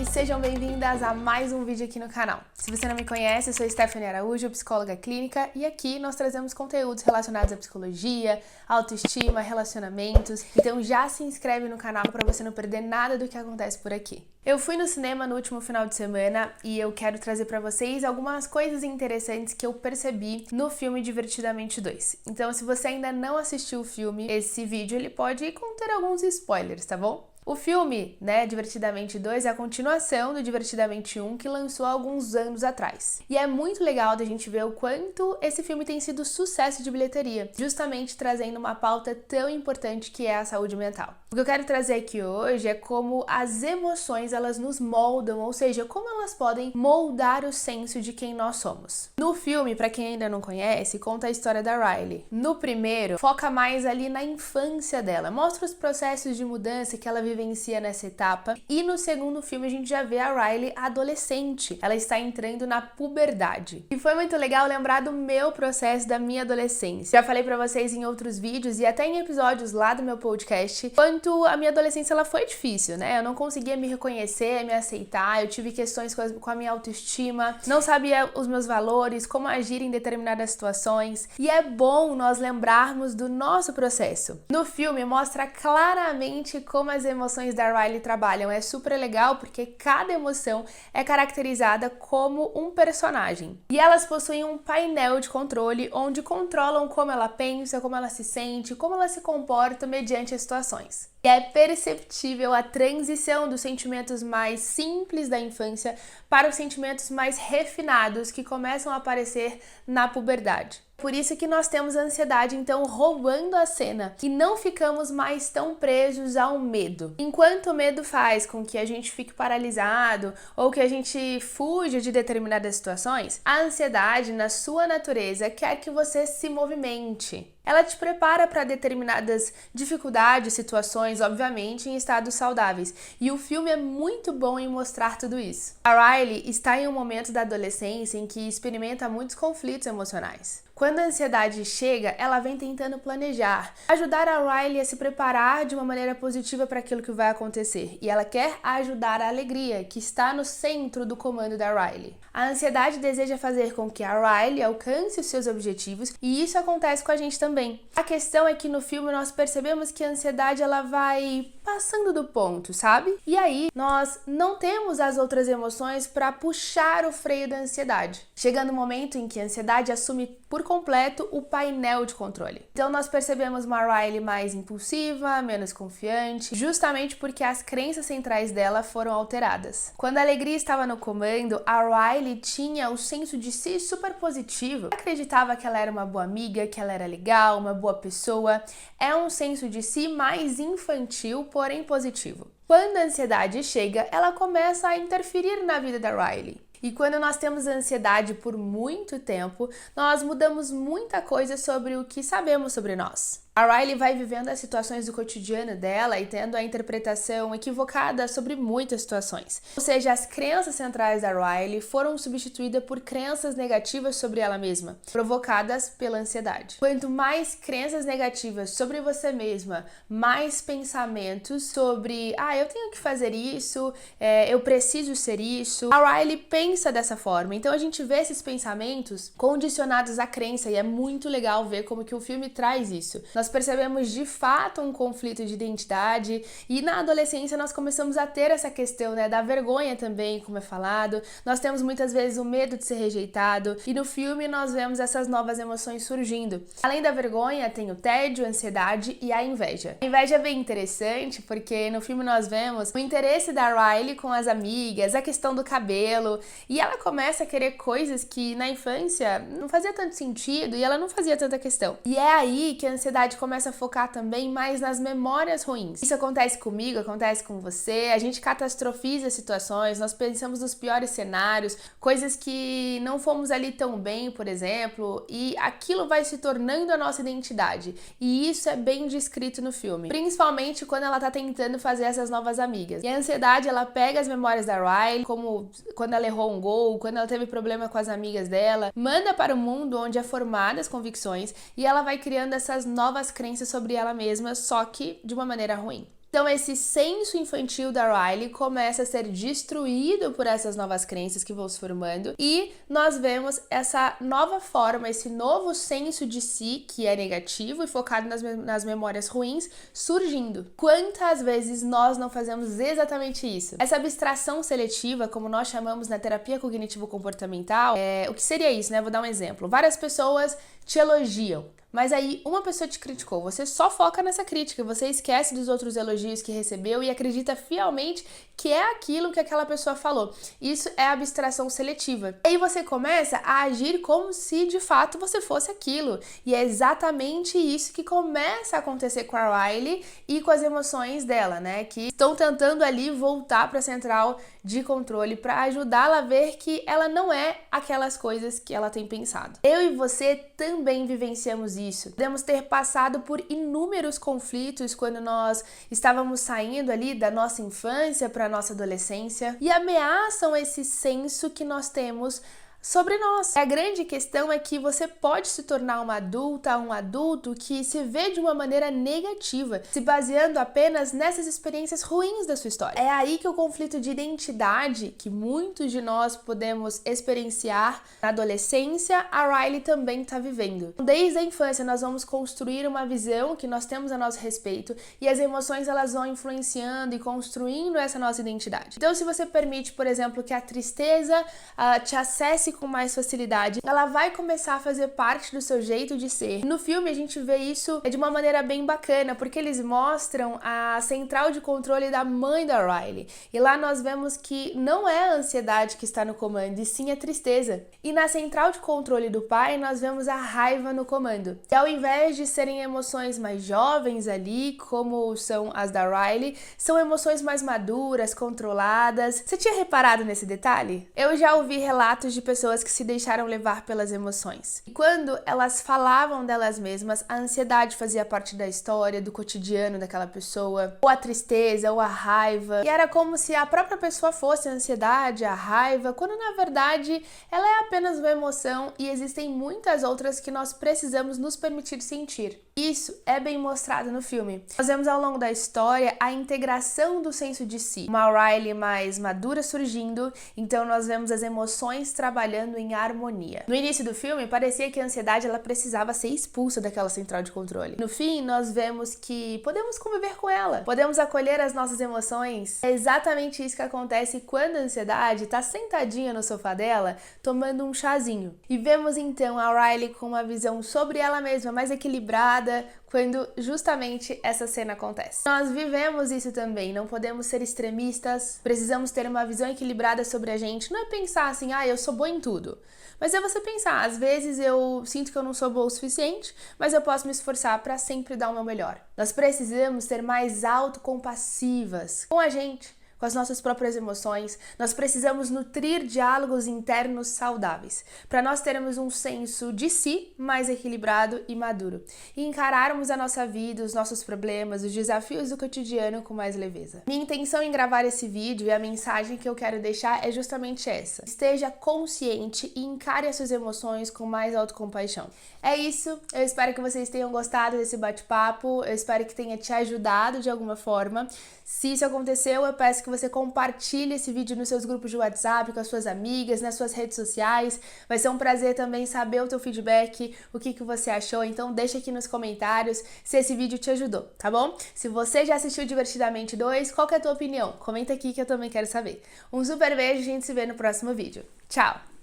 e sejam bem-vindas a mais um vídeo aqui no canal. Se você não me conhece, eu sou Stephanie Araújo, psicóloga clínica, e aqui nós trazemos conteúdos relacionados à psicologia, autoestima, relacionamentos, então já se inscreve no canal para você não perder nada do que acontece por aqui. Eu fui no cinema no último final de semana e eu quero trazer para vocês algumas coisas interessantes que eu percebi no filme Divertidamente 2. Então, se você ainda não assistiu o filme, esse vídeo ele pode conter alguns spoilers, tá bom? O filme, Divertidamente 2 é a continuação do Divertidamente 1 que lançou há alguns anos atrás. E é muito legal da gente ver o quanto esse filme tem sido sucesso de bilheteria, justamente trazendo uma pauta tão importante que é a saúde mental. O que eu quero trazer aqui hoje é como as emoções elas nos moldam, ou seja, como elas podem moldar o senso de quem nós somos. No filme, para quem ainda não conhece, conta a história da Riley. No primeiro, foca mais ali na infância dela, mostra os processos de mudança que ela vivencia nessa etapa, e no segundo filme a gente já vê a Riley adolescente. Ela está entrando na puberdade. E foi muito legal lembrar do meu processo da minha adolescência. Já falei pra vocês em outros vídeos e até em episódios lá do meu podcast, quanto a minha adolescência ela foi difícil, Eu não conseguia me reconhecer, me aceitar, eu tive questões com a minha autoestima, não sabia os meus valores, como agir em determinadas situações, e é bom nós lembrarmos do nosso processo. No filme mostra claramente como as emoções da Riley trabalham. É super legal porque cada emoção é caracterizada como um personagem. E elas possuem um painel de controle onde controlam como ela pensa, como ela se sente, como ela se comporta mediante as situações. E é perceptível a transição dos sentimentos mais simples da infância para os sentimentos mais refinados que começam a aparecer na puberdade. Por isso que nós temos a ansiedade, então, roubando a cena e não ficamos mais tão presos ao medo. Enquanto o medo faz com que a gente fique paralisado ou que a gente fuja de determinadas situações, a ansiedade, na sua natureza, quer que você se movimente. Ela te prepara para determinadas dificuldades, situações, obviamente, em estados saudáveis. E o filme é muito bom em mostrar tudo isso. A Riley está em um momento da adolescência em que experimenta muitos conflitos emocionais. Quando a ansiedade chega, ela vem tentando planejar, ajudar a Riley a se preparar de uma maneira positiva para aquilo que vai acontecer. E ela quer ajudar a alegria, que está no centro do comando da Riley. A ansiedade deseja fazer com que a Riley alcance os seus objetivos, e isso acontece com a gente também. A questão é que no filme nós percebemos que a ansiedade ela vai passando do ponto, sabe? E aí nós não temos as outras emoções para puxar o freio da ansiedade. Chegando o momento em que a ansiedade assume por completo o painel de controle. Então nós percebemos uma Riley mais impulsiva, menos confiante, justamente porque as crenças centrais dela foram alteradas. Quando a alegria estava no comando, a Riley tinha o senso de si super positivo. Acreditava que ela era uma boa amiga, que ela era legal, uma boa pessoa. É um senso de si mais infantil, porém positivo. Quando a ansiedade chega, ela começa a interferir na vida da Riley. E quando nós temos ansiedade por muito tempo, nós mudamos muita coisa sobre o que sabemos sobre nós. A Riley vai vivendo as situações do cotidiano dela e tendo a interpretação equivocada sobre muitas situações. Ou seja, as crenças centrais da Riley foram substituídas por crenças negativas sobre ela mesma, provocadas pela ansiedade. Quanto mais crenças negativas sobre você mesma, mais pensamentos sobre eu tenho que fazer isso, eu preciso ser isso. A Riley pensa dessa forma, então a gente vê esses pensamentos condicionados à crença e é muito legal ver como que o filme traz isso. Nós percebemos de fato um conflito de identidade e na adolescência nós começamos a ter essa questão da vergonha também, como é falado. Nós temos muitas vezes o medo de ser rejeitado e no filme nós vemos essas novas emoções surgindo. Além da vergonha, tem o tédio, a ansiedade e a inveja. A inveja é bem interessante porque no filme nós vemos o interesse da Riley com as amigas, a questão do cabelo, e ela começa a querer coisas que na infância não fazia tanto sentido e ela não fazia tanta questão. E é aí que a ansiedade começa a focar também mais nas memórias ruins. Isso acontece comigo, acontece com você, a gente catastrofiza situações, nós pensamos nos piores cenários, coisas que não fomos ali tão bem, por exemplo, e aquilo vai se tornando a nossa identidade. E isso é bem descrito no filme, principalmente quando ela tá tentando fazer essas novas amigas. E a ansiedade, ela pega as memórias da Riley, como quando ela errou um gol, quando ela teve problema com as amigas dela, manda para o mundo onde é formada as convicções e ela vai criando essas novas crenças sobre ela mesma, só que de uma maneira ruim. Então esse senso infantil da Riley começa a ser destruído por essas novas crenças que vão se formando e nós vemos essa nova forma, esse novo senso de si que é negativo e focado nas memórias ruins surgindo. Quantas vezes nós não fazemos exatamente isso? Essa abstração seletiva, como nós chamamos na terapia cognitivo-comportamental, o que seria isso, né? Vou dar um exemplo. Várias pessoas te elogiam, mas aí uma pessoa te criticou, você só foca nessa crítica, você esquece dos outros elogios que recebeu e acredita fielmente que é aquilo que aquela pessoa falou. Isso é abstração seletiva. Aí você começa a agir como se de fato você fosse aquilo. E é exatamente isso que começa a acontecer com a Riley e com as emoções dela, né? Que estão tentando ali voltar para a central de controle para ajudá-la a ver que ela não é aquelas coisas que ela tem pensado. Eu e você também vivenciamos isso. Podemos ter passado por inúmeros conflitos quando nós estávamos saindo ali da nossa infância para a nossa adolescência e ameaçam esse senso que nós temos sobre nós. A grande questão é que você pode se tornar uma adulta, um adulto que se vê de uma maneira negativa, se baseando apenas nessas experiências ruins da sua história. É aí que o conflito de identidade, que muitos de nós podemos experienciar na adolescência, a Riley também está vivendo. Desde a infância nós vamos construir uma visão que nós temos a nosso respeito e as emoções elas vão influenciando e construindo essa nossa identidade. Então se você permite, por exemplo, que a tristeza te acesse com mais facilidade, ela vai começar a fazer parte do seu jeito de ser. No filme a gente vê isso de uma maneira bem bacana, porque eles mostram a central de controle da mãe da Riley. E lá nós vemos que não é a ansiedade que está no comando, e sim a tristeza. E na central de controle do pai, nós vemos a raiva no comando. E ao invés de serem emoções mais jovens ali, como são as da Riley, são emoções mais maduras, controladas. Você tinha reparado nesse detalhe? Eu já ouvi relatos de pessoas que se deixaram levar pelas emoções. E quando elas falavam delas mesmas, a ansiedade fazia parte da história, do cotidiano daquela pessoa, ou a tristeza, ou a raiva. E era como se a própria pessoa fosse a ansiedade, a raiva, quando na verdade ela é apenas uma emoção e existem muitas outras que nós precisamos nos permitir sentir. Isso é bem mostrado no filme. Nós vemos ao longo da história a integração do senso de si. Uma Riley mais madura surgindo, então nós vemos as emoções trabalhando em harmonia. No início do filme, parecia que a ansiedade ela precisava ser expulsa daquela central de controle. No fim, nós vemos que podemos conviver com ela, podemos acolher as nossas emoções. É exatamente isso que acontece quando a ansiedade está sentadinha no sofá dela, tomando um chazinho. E vemos então a Riley com uma visão sobre ela mesma, mais equilibrada, quando justamente essa cena acontece. Nós vivemos isso também, não podemos ser extremistas, precisamos ter uma visão equilibrada sobre a gente. Não é pensar assim, eu sou boa em tudo. Mas é você pensar, às vezes eu sinto que eu não sou boa o suficiente, mas eu posso me esforçar para sempre dar o meu melhor. Nós precisamos ser mais autocompassivas com a gente, com as nossas próprias emoções. Nós precisamos nutrir diálogos internos saudáveis, para nós termos um senso de si mais equilibrado e maduro, e encararmos a nossa vida, os nossos problemas, os desafios do cotidiano com mais leveza. Minha intenção em gravar esse vídeo e a mensagem que eu quero deixar é justamente essa. Esteja consciente e encare as suas emoções com mais autocompaixão. É isso, eu espero que vocês tenham gostado desse bate-papo, eu espero que tenha te ajudado de alguma forma. Se isso aconteceu, eu peço que você compartilhe esse vídeo nos seus grupos de WhatsApp, com as suas amigas, nas suas redes sociais. Vai ser um prazer também saber o teu feedback, o que você achou. Então deixa aqui nos comentários se esse vídeo te ajudou, tá bom? Se você já assistiu Divertidamente 2, qual que é a tua opinião? Comenta aqui que eu também quero saber. Um super beijo, a gente se vê no próximo vídeo. Tchau!